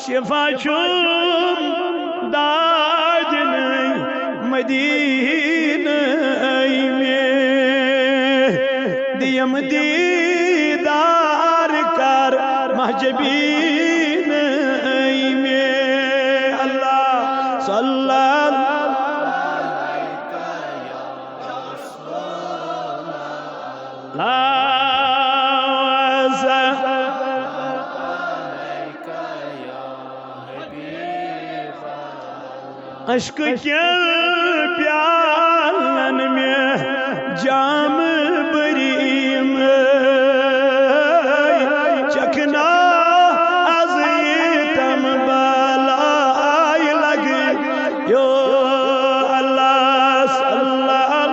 शिफा छुम दाजन Medina में दियम दीदार कर महजबीन में अल्लाह सल्लल्लाहु अश्क के प्यालन में जाम बरीम चखना अज़ीतम बलाई लग यो अल्लाह सल्लल्लाहु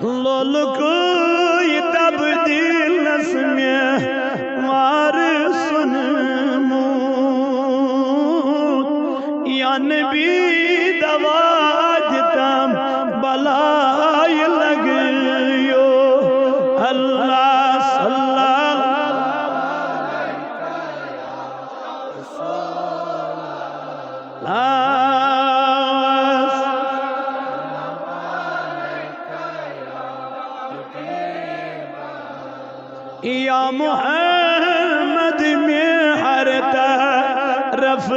लोल कोई तब्दील में वार सुन या नबी दवा तम बलाई लग यो अल्लाह सल्लल्लाहु या मोहम्मद में हर तरफ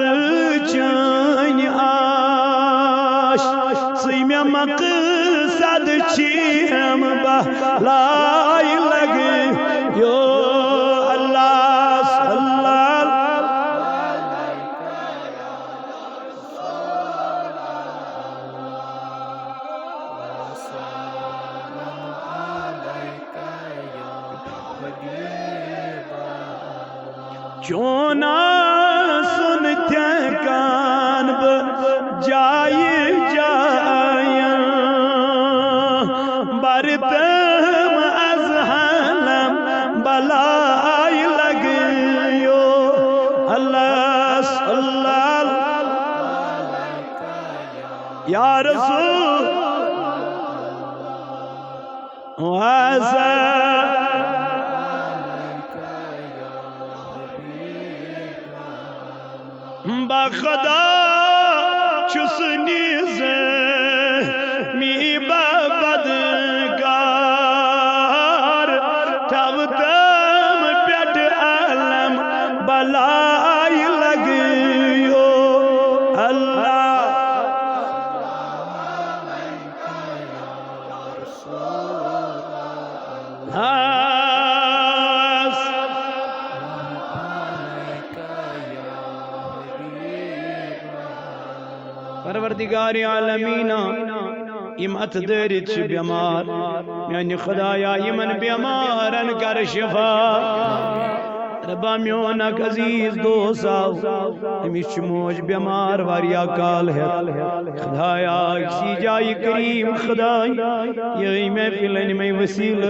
चान आश सीमे मकसद छीम बलाई लग यो अल्लाह सल्लल्लाहु क्यों ना सुनते कान जाए जाया बरतम अज़हलम बलाई लग यो अल्लाह सल्लल्लाहु या रसूल बखदा चुसनी से मी बदगार तब तम पेट अलम बलाई लग यो अल्लाह परवरदिगार आलमीना इम अतदरिच बीमार यानी खुदाया इमन बीमारन कर शिफा रब्बा म्योन अजीज दोस्त अमिश मोज बीमार वारिया काल है खुदाया इसी जाय करीम खुदाया ये महफिल में वसील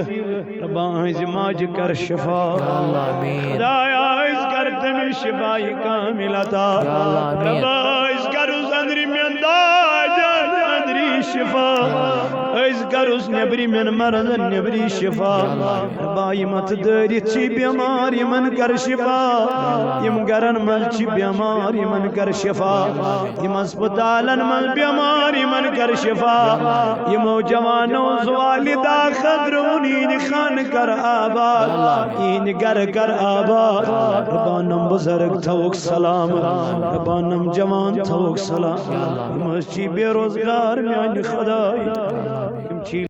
रब्बा हज माज कर शिफा खुदाया इस कर तम शिफा कामिल अता रब्बा इस कर अंदरी में दाज अंदरी शिफा इस कर उस नबरी में मरद नबरी शिफा रब्बा मत दरित बीमार यमन कर शिफा यम गरन मल बीमार यमन कर शिफा यम अस्पतालन मल बीमार यमन कर शिफा यमो जवानों वालिदा खदरूनी खान कर आबाद इन घर कर आबाद रब्बानम बुजुर्ग थवक सलाम रब्बानम जवान थवक सलाम मस्जिद बेरोजगार म्यान खुदा